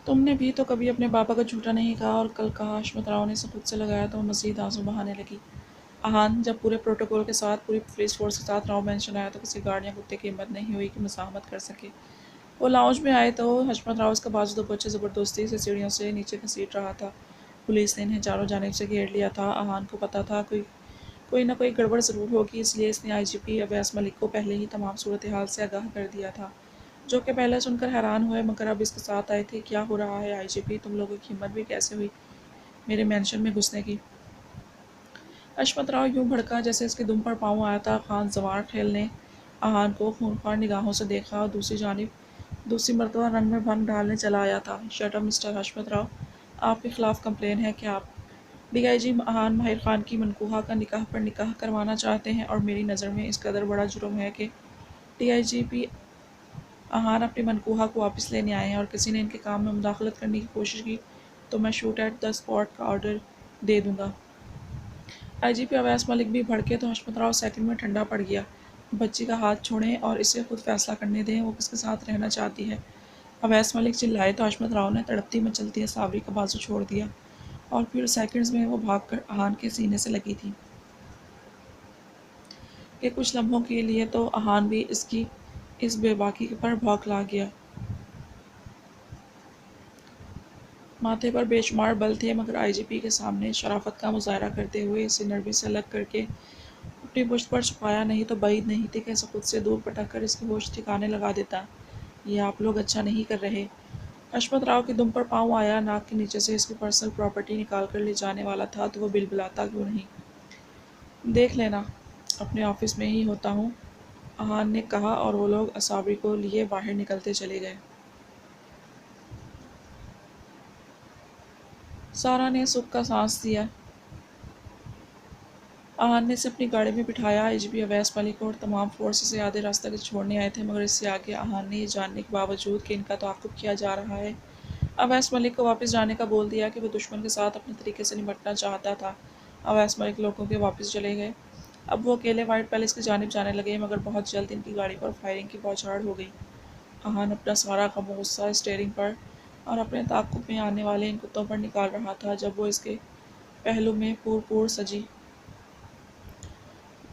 تم نے بھی تو کبھی اپنے پاپا کا جھوٹا نہیں کہا، اور کل کہا۔ حشمت راؤ نے اسے خود سے لگایا تو وہ مزید آنسو بہانے لگی۔ احان، جب پورے پروٹوکول کے ساتھ، پوری پولیس فورس کے ساتھ راؤ مینشن آیا تو کسی گارڈ یا کتے کی ہمت نہیں ہوئی کہ مزاحمت کر سکے۔ وہ لاؤنج میں آئے تو حشمت راؤ اس کا بازو دبوچے زبردستی سے سیڑھیوں سے نیچے گھسیٹ رہا تھا۔ پولیس نے انہیں چاروں جانب سے گھیر لیا تھا۔ احان کو پتہ تھا کوئی نہ کوئی گڑبڑ ضرور ہوگی، اس لیے اس نے IGP اویس ملک کو پہلے ہی تمام صورتحال سے آگاہ کر دیا تھا، جو کہ پہلے سن کر حیران ہوئے مگر اب اس کے ساتھ آئے تھے۔ کیا ہو رہا ہے IGP؟ تم لوگوں کی ہمت بھی کیسے ہوئی میرے مینشن میں گھسنے کی؟ حشمت راؤ یوں بھڑکا جیسے اس کے دم پر پاؤں آیا تھا۔ خان زوار خیل نے احان کو خونخوار نگاہوں سے دیکھا اور دوسری مرتبہ رنگ میں بھنگ ڈالنے چلا آیا تھا۔ شٹ اپ مسٹر حشمت راؤ، آپ کے خلاف کمپلین ہے کہ آپ DIG احان ماہر خان کی منکوحہ کا نکاح پر نکاح کروانا چاہتے ہیں، اور میری نظر میں اس قدر بڑا جرم ہے کہ DIGP احان اپنی منکوحہ کو واپس لینے آئے ہیں، اور کسی نے ان کے کام میں مداخلت کرنے کی کوشش کی تو میں شوٹ ایٹ دا اسپاٹ کا آرڈر دے دوں گا۔ IGP اویس ملک بھی بھڑکے تو حشمت راؤ سیکنڈ میں ٹھنڈا پڑ گیا۔ بچی کا ہاتھ چھوڑیں اور اسے خود فیصلہ کرنے دیں، وہ کس کے ساتھ رہنا چاہتی ہے۔ اویس ملک چلائے تو حشمت راؤ نے تڑپتی مچلتی اصابری کا بازو چھوڑ دیا، اور پھر سیکنڈز میں وہ بھاگ کر احان کے سینے سے لگی تھی کہ کچھ لمحوں کے لیے تو احان بھی اس کی اس بے باکی پر بھوکلا گیا۔ ماتھے پر بے شمار بل تھے مگر IGP کے سامنے شرافت کا مظاہرہ کرتے ہوئے اسے نرمی سے الگ کر کے اپنی پشت پر چھپایا، نہیں تو بعید نہیں تھی کہ اسے خود سے دور پٹک کر اس کے ہوش ٹھکانے لگا دیتا۔ یہ آپ لوگ اچھا نہیں کر رہے۔ حشمت راؤ کے دم پر پاؤں آیا۔ ناک کے نیچے سے اس کی پرسنل پراپرٹی نکال کر لے جانے والا تھا تو وہ بلبلاتا کیوں نہیں؟ دیکھ لینا، اپنے آفس میں ہی ہوتا ہوں، احان نے کہا، اور وہ لوگ اصابری کو لیے باہر نکلتے چلے گئے۔ سارا نے سکھ کا سانس لیا۔ احان نے اسے اپنی گاڑی میں بٹھایا۔ IGP اویس ملک اور تمام فورس اسے آدھے راستے تک چھوڑنے آئے تھے مگر اس سے آگے احان نے یہ جاننے کے باوجود کہ ان کا تعاقب کیا جا رہا ہے، اویس ملک کو واپس جانے کا بول دیا کہ وہ دشمن کے ساتھ اپنے طریقے سے نمٹنا چاہتا تھا۔ اویس ملک لوگوں کے واپس چلے گئے۔ اب وہ اکیلے وائٹ پیلس کی جانب جانے لگے مگر بہت جلد ان کی گاڑی پر فائرنگ کی بوچھاڑ ہو گئی۔ احان اپنا سارا غم و غصہ اسٹیئرنگ پر اور اپنے تعاقب میں آنے والے ان کتوں پر نکال رہا تھا جب وہ اس کے پہلو میں پور سجی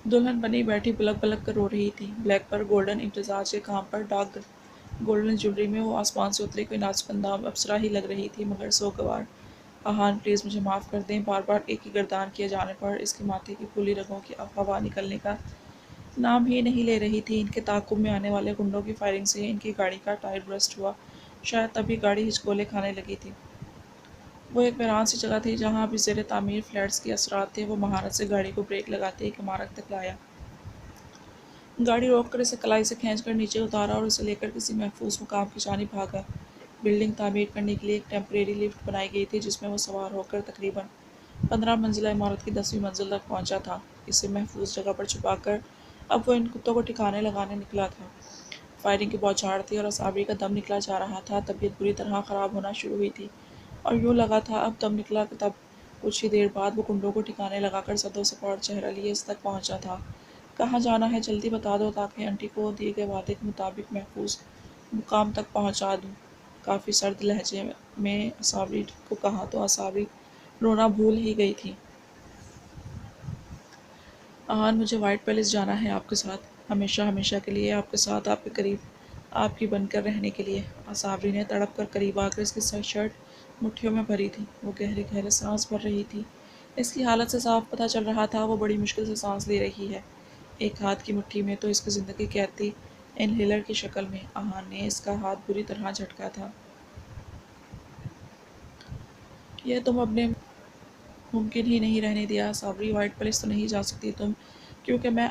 دلہن بنی بیٹھی بلک بلک کر رو رہی تھی۔ بلیک پر گولڈن امتزاج کے کام پر ڈارک گولڈن جویلری میں وہ آسمان سے اتری کوئی نازک اندام اپسرا ہی لگ رہی تھی مگر سوگوار۔ احان پلیز مجھے معاف کر دیں۔ بار بار ایک ہی گردان کیے جانے پر اس کے ماتھے کی پھولی رگوں کی ہوا نکلنے کا نام ہی نہیں لے رہی تھی۔ ان کے تعاقب میں آنے والے گنڈوں کی فائرنگ سے ان کی گاڑی کا ٹائر برسٹ ہوا، شاید تبھی گاڑی ہچکولے کھانے لگی تھی۔ وہ ایک ویران سی جگہ تھی جہاں ابھی زیر تعمیر فلیٹس کے اثرات تھے۔ وہ مہارت سے گاڑی کو بریک لگاتے ایک عمارت تک لایا، گاڑی روک کر اسے کلائی سے کھینچ کر نیچے اتارا اور اسے لے کر کسی محفوظ مقام کی جانب بھاگا۔ بلڈنگ تعمیر کرنے کے لیے ایک ٹیمپریری لفٹ بنائی گئی تھی جس میں وہ سوار ہو کر تقریباً 15 منزلہ عمارت کی 10ویں منزل تک پہنچا تھا۔ اسے محفوظ جگہ پر چھپا کر اب وہ ان کتوں کو ٹھکانے لگانے نکلا تھا۔ فائرنگ کی بوچھاڑ تھی اور اصابری کا دم نکلا جا رہا تھا۔ طبیعت بری طرح خراب ہونا شروع ہوئی تھی اور یوں لگا تھا اب دم نکلا تب کچھ ہی دیر بعد وہ کنڈوں کو ٹھکانے لگا کر زد و سپاٹ چہرہ لیے اس تک پہنچا تھا۔ کہاں جانا ہے جلدی بتا دو تاکہ انٹی کو دیے گئے وعدے کے مطابق محفوظ مقام تک پہنچا دوں، کافی سرد لہجے میں اصابری کو کہا تو اصابری رونا بھول ہی گئی تھی۔ احان، مجھے وائٹ پیلس جانا ہے آپ کے ساتھ، ہمیشہ ہمیشہ کے لیے آپ کے ساتھ، آپ کے قریب، آپ کی بن کر رہنے کے لیے۔ اصابری نے تڑپ کر قریب آ کر اس کی شرٹ مٹھیوں میں بھری تھی۔ وہ گہرے گہرے سانس بھر رہی تھی۔ اس کی حالت سے صاف پتہ چل رہا تھا وہ بڑی مشکل سے سانس لے رہی ہے، ایک ہاتھ کی مٹھی میں تو اس کی زندگی قید تھی انہیلر کی شکل میں۔ احان نے اس کا ہاتھ بری طرح جھٹکا تھا۔ یہ تم اب نے ممکن ہی نہیں رہنے دیا اصابری، وائٹ پیلس تو نہیں جا سکتی تم، کیونکہ میں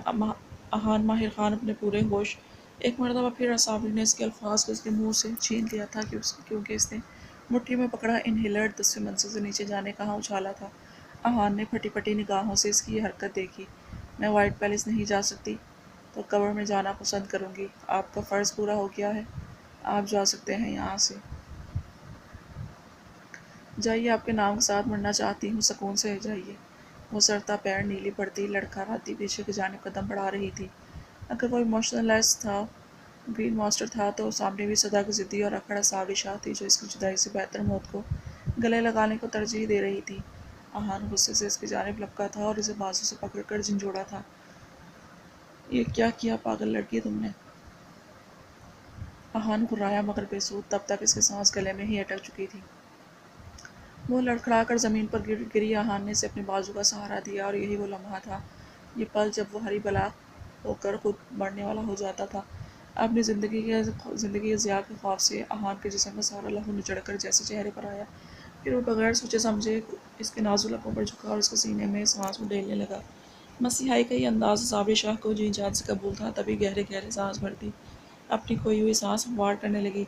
احان ماہر خان اپنے پورے ہوش۔ ایک مرتبہ پھر اصابری نے اس کے الفاظ کو اس کے منہ سے چھین لیا تھا کیونکہ اس نے مٹھی میں پکڑا انہیلر 10ویں منزل سے نیچے جانے کہاں اچھالا تھا۔ احان نے پھٹی پھٹی نگاہوں سے اس کی یہ حرکت دیکھی۔ میں وائٹ پیلس نہیں جا سکتی تو قبر میں جانا پسند کروں گی۔ آپ کا فرض پورا ہو گیا ہے، آپ جا سکتے ہیں یہاں سے۔ جائیے، آپ کے نام کے ساتھ مرنا چاہتی ہوں، سکون سے جائیے۔ وہ سرتا پیر نیلی پڑتی لڑکھاراتی پیچھے کی جانب قدم بڑھا رہی تھی۔ اگر وہ ایموشنل لیس تھا گرین ماسٹر تھا تو سامنے بھی صدا کی ضدی اور اکڑ صابری شاہ تھی جو اس کی جدائی سے بہتر موت کو گلے لگانے کو ترجیح دے رہی تھی۔ احان غصے سے اس کی جانب لپکا تھا اور اسے بازو سے پکڑ کر جھنجھوڑا تھا۔ یہ کیا کیا پاگل لڑکی تم نے؟ احان گھرایا مگر بے سود، تب تک اس کی سانس گلے میں ہی اٹک چکی تھی۔ وہ لڑکھڑا کر زمین پر گری۔ احان نے اسے اپنے بازو کا سہارا دیا اور یہی وہ لمحہ تھا، یہ پل جب وہ ہری بلا ہو کر خود مرنے والا ہو جاتا تھا۔ اپنی زندگی کے ضیاع کے خوف سے احان کے جسم کا سارا لہو نچڑ کر جیسے چہرے پر آیا، پھر وہ بغیر سوچے سمجھے اس کے نازک لبوں پر جھکا اور اس کے سینے میں سانس اڈیلنے لگا۔ مسیحائی کا یہ انداز صابری شاہ کو جی جان سے قبول تھا، تبھی گہرے گہرے سانس بھرتی اپنی کھوئی ہوئی سانس ہموار کرنے لگی۔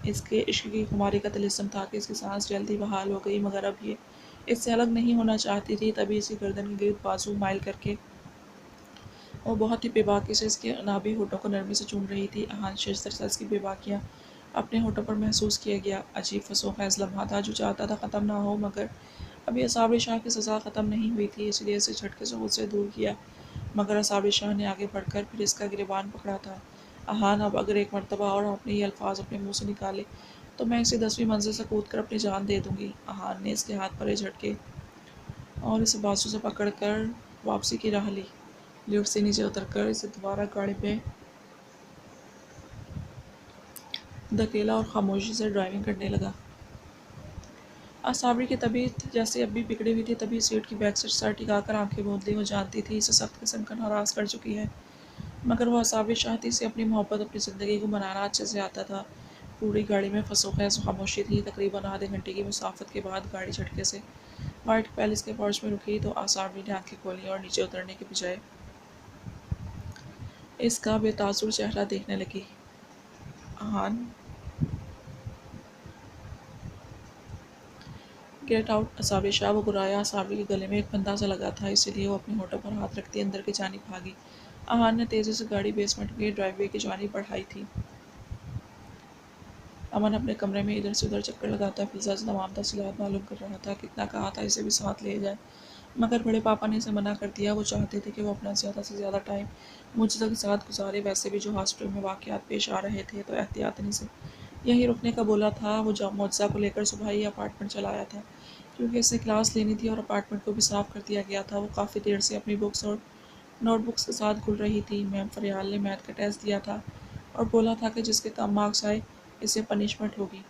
اس کے عشق کی خماری کا طلسم تھا کہ اس کی سانس جلدی بحال ہو گئی، مگر اب یہ اس سے الگ نہیں ہونا چاہتی تھی۔ تبھی اسی گردن کے گرد بازو مائل کر کے وہ بہت ہی بے باکی سے اس کے نابی ہونٹوں کو نرمی سے چوم رہی تھی۔ احان ششدر سے اس کی بے باکیاں اپنے ہونٹوں پر محسوس کیے گیا۔ عجیب فسوں خیز لمحہ تھا جو چاہتا تھا ختم نہ ہو، مگر ابھی صابری شاہ کی سزا ختم نہیں ہوئی تھی، اس لیے اسے جھٹکے سے خود سے دور کیا۔ مگر صابری شاہ نے آگے بڑھ کر پھر اس کا گریبان پکڑا تھا۔ احان، اب اگر ایک مرتبہ اور آپ نے یہ الفاظ اپنے منہ سے نکالے تو میں اسے 10ویں منزل سے کود کر اپنی جان دے دوں گی۔ احان نے اس کے ہاتھ پر ایک جھٹکے اور اسے بازو سے پکڑ کر واپسی کی راہ لی۔ لفٹ سے نیچے اتر کر اسے دوبارہ گاڑی میں دھکیلا اور خاموشی سے ڈرائیونگ کرنے لگا۔ صابری کی طبیعت جیسے اب بھی بگڑی ہوئی تھی، تبھی سیٹ کی بیک سے سر ٹکا کر آنکھیں بوند لی۔ وہ جانتی تھی اسے سخت قسم کا ناراض کر چکی ہے، مگر وہ صابری شاہ تھی، اسے اپنی محبت، اپنی زندگی کو منانا اچھے سے آتا تھا۔ پوری گاڑی میں فس و خیز و خاموشی تھی۔ تقریباً آدھے گھنٹے کی مسافت کے بعد گاڑی جھٹکے سے وائٹ پیلس کے پورچ میں رکی تو صابری نے آنکھیں کھولیں اور نیچے اترنے کے بجائے اس کا بے تاثر چہرہ دیکھنے لگی۔ احان، گیٹ آؤٹ صابری شاہ، وہ گرایا۔ صابری کے گلے میں ایک پھندا سا لگا تھا، اسی لیے وہ اپنے ہونٹوں پر ہاتھ رکھتی اندر کی جانب بھاگی۔ احان نے تیزی سے گاڑی بیسمنٹ کی ڈرائیو وے کی جانب بڑھائی تھی۔ امن اپنے کمرے میں ادھر سے ادھر چکر لگاتا فضا سے تمام تفصیلات معلوم کر رہا تھا۔ کتنا کہا تھا اسے بھی ساتھ لے جائے، مگر بڑے پاپا نے اسے منع کر دیا۔ وہ چاہتے تھے کہ وہ اپنا زیادہ سے زیادہ ٹائم معجزہ کے ساتھ گزارے۔ ویسے بھی جو ہاسپٹل میں واقعات پیش آ رہے تھے تو احتیاطاً اسے یہیں رکنے کا بولا تھا۔ وہ معجزہ کو لے کر صبح ہی اپارٹمنٹ چلا آیا تھا، کیونکہ اسے کلاس لینی تھی اور اپارٹمنٹ کو بھی صاف کر دیا گیا تھا۔ وہ کافی دیر سے اپنی بکس اور نوٹ بکس کے ساتھ گھل رہی تھی۔ میم فریال نے میتھ کا ٹیسٹ دیا تھا اور بولا تھا کہ جس کے کم مارکس آئے اسے پنشمنٹ ہوگی۔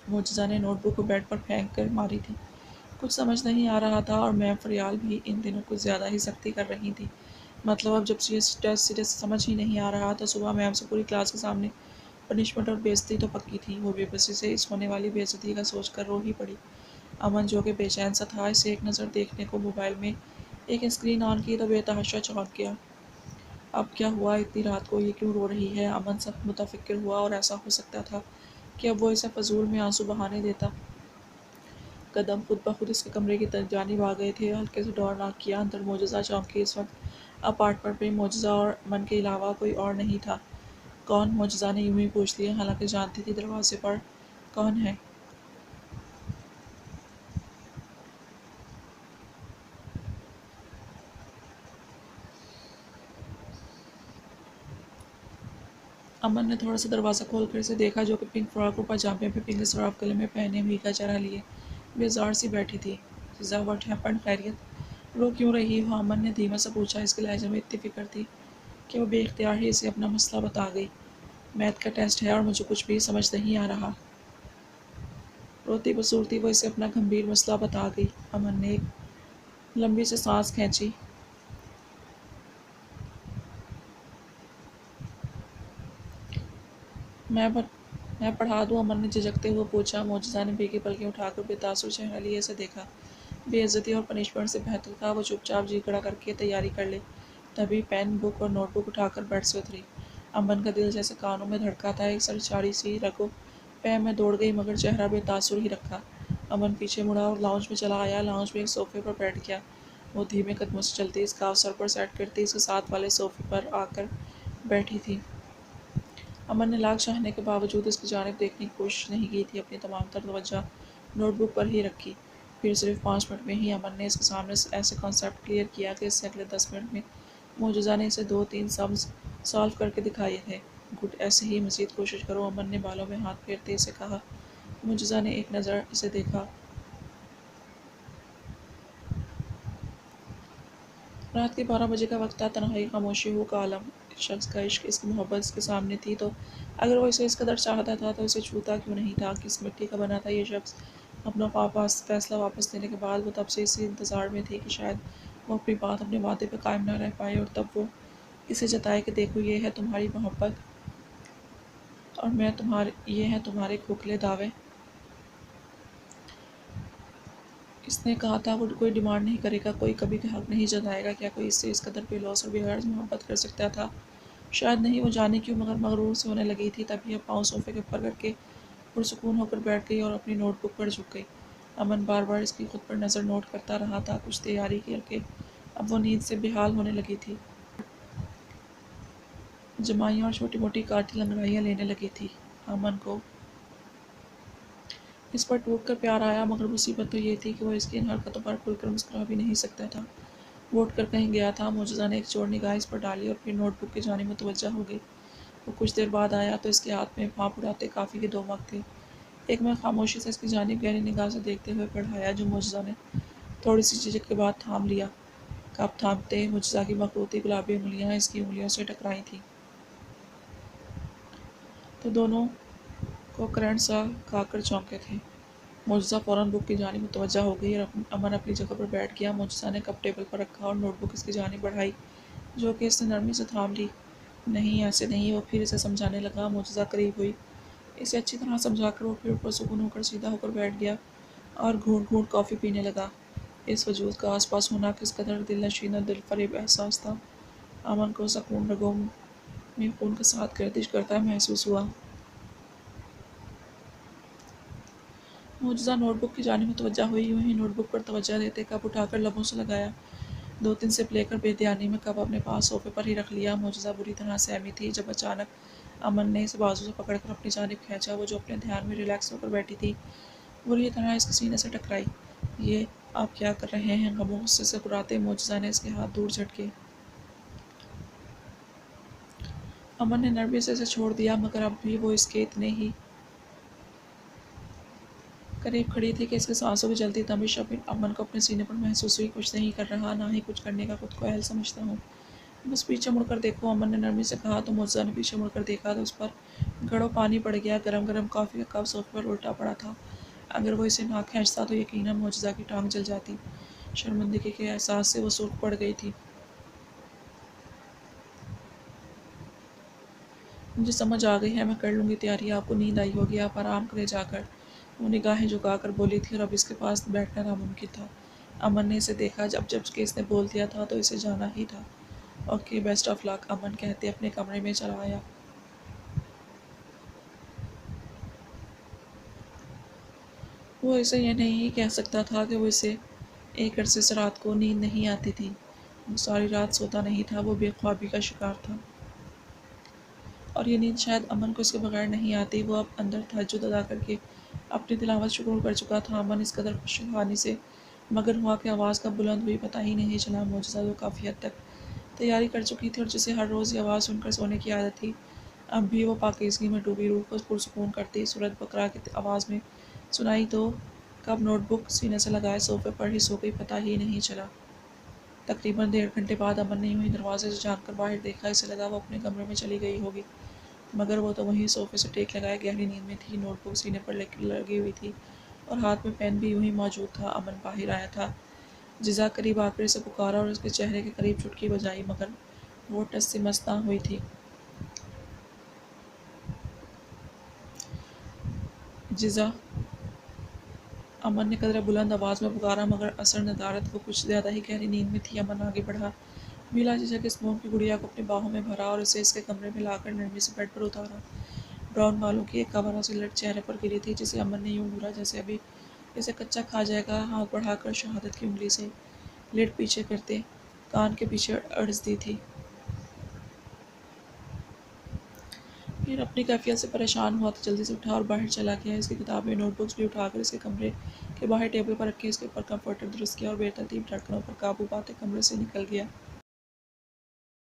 معجزہ نے نوٹ بک کو بیڈ پر پھینک کر ماری تھی۔ کچھ سمجھ نہیں آ رہا تھا اور میم فریال بھی ان دنوں کچھ زیادہ ہی سختی کر رہی تھی۔ مطلب اب جب یہ ٹیسٹ سرے سے سمجھ ہی نہیں آ رہا تو صبح میم سے پوری کلاس کے سامنے پنشمنٹ اور بے عزتی تو پکی تھی۔ وہ بے بسی سے اس ہونے والی بے عزتی کا سوچ کر رو ہی پڑی۔ امن، جو کہ بے چین سا تھا، اسے ایک نظر دیکھنے کو موبائل میں ایک اسکرین آن کی تو بے تحاشا چونک گیا۔ اب کیا ہوا؟ اتنی رات کو یہ کیوں رو رہی ہے؟ امن سخت متفکر ہوا اور ایسا ہو سکتا تھا کہ اب وہ اسے فضول میں آنسو بہانے دیتا۔ قدم خود بخود اس کے کمرے کی جانب آ گئے تھے۔ ہلکے سے ڈور ناک کیا، اندر معجزہ چونکی۔ اس وقت اپارٹمنٹ میں معجزہ اور امن کے علاوہ کوئی اور نہیں تھا۔ کون؟ معجزہ نے یوں ہی پوچھ لیا، حالانکہ جانتی تھی دروازے پر کون ہے۔ امن نے تھوڑا سا دروازہ کھول کر اسے دیکھا، جو کہ پنک فراک اور پاجامے میں پنک اسکارف گلے میں پہنے بھیگا چہرہ لیے بیزار سی بیٹھی تھی۔ فضا، واٹ ہیپنڈ؟ خیریت؟ رو کیوں رہی ہو؟ امن نے دھیمے سے پوچھا۔ اس کے لہجے میں اتنی فکر تھی کہ وہ بے اختیار ہی اسے اپنا مسئلہ بتا گئی۔ میتھ کا ٹیسٹ ہے اور مجھے کچھ بھی سمجھ نہیں آ رہا۔ روتی بسورتی وہ اسے اپنا گھمبیر مسئلہ بتا گئی۔ امن نے ایک لمبی سی سانس کھینچی۔ میں پڑھا دوں؟ امن نے جھجکتے ہوئے پوچھا۔ معجزہ نے بھیگی پلکیں اٹھا کر بے تاثر چہرہ لیے اسے دیکھا۔ بے عزتی اور پنشمنٹ سے بہتر تھا وہ چپ چاپ جی کھڑا کر کے تیاری کر لے۔ تبھی پین، بک اور نوٹ بک اٹھا کر بیڈ سے اتری۔ امن کا دل جیسے کانوں میں دھڑکا تھا، ایک سرساری سی رگ و پے میں دوڑ گئی، مگر چہرہ بے تاثر ہی رکھا۔ امن پیچھے مڑا اور لاؤنج میں چلا آیا۔ لاؤنج میں ایک صوفے پر بیٹھ گیا۔ وہ دھیمے قدموں سے چلتی، اسکارف سر پر سیٹ کرتی اس کے ساتھ والے صوفے پر آ کر بیٹھی تھی۔ امن نے لاکھ چاہنے کے باوجود اس کی جانب دیکھنے کی کوشش نہیں کی تھی، اپنی تمام تر توجہ نوٹ بک پر ہی رکھی۔ پھر صرف 5 منٹ میں ہی امن نے اس کے سامنے ایسے کانسیپٹ کلیئر کیا کہ اس سے اگلے 10 منٹ میں معجزہ نے اسے 2-3 سمز سالو کر کے دکھائے تھے۔ گڈ، ایسے ہی مزید کوشش کرو، امن نے بالوں میں ہاتھ پھیرتے اسے کہا۔ معجزہ نے ایک نظر اسے دیکھا۔ رات کے 12 بجے کا وقت تھا، تنہائی، خاموشی ہو کا عالم۔ اس شخص کا عشق، اس کی محبت اس کے سامنے تھی، تو اگر وہ اسے اس قدر چاہتا تھا تو اسے چھوتا کیوں نہیں تھا؟ کس مٹی کا بنا تھا یہ شخص؟ اپنا فیصلہ واپس لینے کے بعد وہ تب سے اسی انتظار میں تھی کہ شاید وہ اپنی بات، اپنے وعدے پہ قائم نہ رہ پائے، اور تب وہ اسے جتائے کہ دیکھو یہ ہے تمہاری محبت اور یہ ہیں تمہارے کھوکھلے دعوے۔ اس نے کہا تھا وہ کوئی ڈیمانڈ نہیں کرے گا، کوئی کبھی حق نہیں جتائے گا۔ کیا کوئی اس سے اس قدر بے لوث اور بے غرض محبت کر سکتا تھا؟ شاید نہیں، وہ جانے کیوں مگر مغرور سے ہونے لگی تھی۔ تبھی اب پاؤں صوفے کے اوپر کر کے پرسکون ہو کر بیٹھ گئی اور اپنی نوٹ بک پر جھک گئی۔ امن بار بار اس کی خود پر نظر نوٹ کرتا رہا تھا، کچھ تیاری کر کے اب وہ نیند سے بحال ہونے لگی تھی۔ جمائیاں اور چھوٹی موٹی کاٹی لنگڑائیاں لینے لگی تھی۔ امن کو اس پر ٹوٹ کر پیار آیا، مگر مصیبت تو یہ تھی کہ وہ اس کی ان حرکتوں پر کھل کر مسکرا بھی نہیں سکتا تھا۔ وہ اٹھ کر کہیں گیا تھا۔ معجزہ نے ایک چور نگاہ اس پر ڈالی اور پھر نوٹ بک کی جانب متوجہ ہو گئی۔ وہ کچھ دیر بعد آیا تو اس کے ہاتھ میں بھاپ اڑاتے کافی کے 2 مگ تھے۔ ایک میں خاموشی سے اس کی جانب گہری نگاہ سے دیکھتے ہوئے بڑھایا، جو معجزہ نے تھوڑی سی جھجک کے بعد تھام لیا۔ کپ تھامتے معجزہ کی مخروطی گلابی انگلیاں اس کی انگلیوں سے ٹکرائی تھیں، تو دونوں کو کرنٹ سا کھا کر چونکے تھے۔ معجزہ فوراً بک کی جانب متوجہ ہو گئی اور امن اپنی جگہ پر بیٹھ گیا۔ معجزہ نے کپ ٹیبل پر رکھا اور نوٹ بک اس کی جانب بڑھائی، جو کہ اس نے نرمی سے تھام لی۔ نہیں، ایسے نہیں، وہ پھر اسے سمجھانے لگا۔ معجزہ قریب ہوئی، اسے اچھی طرح سمجھا کر وہ پھر پرسکون ہو کر سیدھا ہو کر بیٹھ گیا اور گھونٹ گھونٹ کافی پینے لگا۔ اس وجود کا آس پاس ہونا کس قدر دل نشین اور دل فریب احساس تھا، امن کو سکون رگوں میں خون کے ساتھ گردش کرتا محسوس ہوا۔ معجزہ نوٹ بک کی جانب متوجہ ہوئی، یوں ہی نوٹ بک پر توجہ دیتے کپ اٹھا کر لبوں سے لگایا۔ 2-3 سپ لے کر بے دھیانی میں کپ اپنے پاس صوفے پر ہی رکھ لیا۔ معجزہ بری طرح سہمی تھی جب اچانک امن نے اسے بازو سے پکڑ کر اپنی جانب کھینچا۔ وہ جو اپنے دھیان میں ریلیکس ہو کر بیٹھی تھی، بری طرح اس کے سینے سے ٹکرائی۔ یہ آپ کیا کر رہے ہیں؟ غم و غصے سے کراتے معجزہ نے اس کے ہاتھ دور جھٹکے۔ امن نے نرمی سے اسے چھوڑ دیا، مگر اب بھی وہ اس کے اتنے ہی قریب کھڑی تھی کہ اس کے سانسوں کی جلتی تمش اب امن کو اپنے سینے پر محسوس ہوئی۔ کچھ نہیں کر رہا، نہ ہی کچھ کرنے کا خود کو اہل سمجھتا ہوں، بس پیچھے مڑ کر دیکھو، امن نے نرمی سے کہا۔ تو معجزہ نے پیچھے مڑ کر دیکھا تو اس پر گھڑوں پانی پڑ گیا۔ گرم گرم کافی کا کپ صوفے پر الٹا پڑا تھا۔ اگر وہ اسے نہ کھینچتا تو یقیناً معجزہ کی ٹانگ جل جاتی۔ شرمندگی کے احساس سے وہ سرخ پڑ گئی تھی۔ مجھے سمجھ آ گئی ہے، میں کر لوں گی تیاری، آپ کو نیند آئی ہوگی، آپ آرام کریں جا کر، وہ نگاہیں جھکا کر بولی تھی، اور اب اس کے پاس بیٹھنا ناممکن تھا۔ امن نے اسے دیکھا، جب کہ اس نے بول دیا تھا تو اسے جانا ہی تھا۔ اوکے، بیسٹ آف لک، امن کہتے اپنے کمرے میں چلا آیا۔ وہ اسے یہ نہیں کہہ سکتا تھا کہ وہ اسے ایک عرصے سے رات کو نیند نہیں آتی تھی۔ وہ ساری رات سوتا نہیں تھا، وہ بے خوابی کا شکار تھا، اور یہ نیند شاید امن کو اس کے بغیر نہیں آتی۔ وہ اب اندر تہجد ادا کر کے اپنی تلاوت شروع کر چکا تھا۔ امن اس قدر خوشحالی سے مگن ہوا کہ آواز کب بلند ہوئی پتہ ہی نہیں چلا۔ معجزہ جو کافی حد تک تیاری کر چکی تھی اور جسے ہر روز یہ آواز سن کر سونے کی عادت تھی، اب بھی وہ پاکیزگی میں ڈوبی روح کو پرسکون کرتی صورت بقرہ کی آواز میں سنائی تو کب نوٹ بک سینے سے لگائے صوفے پر ہی سو گئی، پتہ ہی نہیں چلا۔ تقریباً 1.5 گھنٹے بعد امن نے یوں ہی دروازے سے جھانک کر باہر دیکھا، اسے لگا وہ اپنے کمرے میں چلی گئی ہوگی، مگر وہ تو وہیں صوفے سے ٹیک لگائے گہری نیند میں تھی۔ نوٹ بک سینے پر لگی ہوئی تھی اور ہاتھ میں پین بھی یوں ہی موجود تھا۔ امن باہر آیا تھا، جزا قریب آ کر اسے پکارا اور اس کے چہرے کے قریب چٹکی بجائی، مگر وہ ٹس سے مس نہ ہوئی تھی۔ جزا، امن نے قدرے بلند آواز میں پکارا، مگر اثر ندارد وہ کچھ زیادہ ہی گہری نیند میں تھی۔ امن آگے بڑھا، بلا جھجک اس موم کی گڑیا کو اپنی باہوں میں بھرا اور اسے اس کے کمرے میں لا کر نرمی سے بیڈ پر اتارا۔ براؤن بالوں کی ایک آوارہ سی لٹ چہرے پر گری تھی، جسے امن نے یوں گھورا جیسے ابھی اسے کچا کھا جائے گا۔ ہاتھ بڑھا کر شہادت کی انگلی سے لٹ پیچھے کرتے کان کے پیچھے اڑس دی تھی۔ پھر اپنی کیفیت سے پریشان ہوا تو جلدی سے اٹھا اور باہر چلا گیا۔ اس کی کتابیں، نوٹ بکس بھی اٹھا کر اس کے کمرے کے باہر ٹیبل پر رکھی، اس کے اوپر کمفرٹر درست کیا اور بے ترتیب دھڑکنوں پر قابو پاتے کمرے سے نکل گیا۔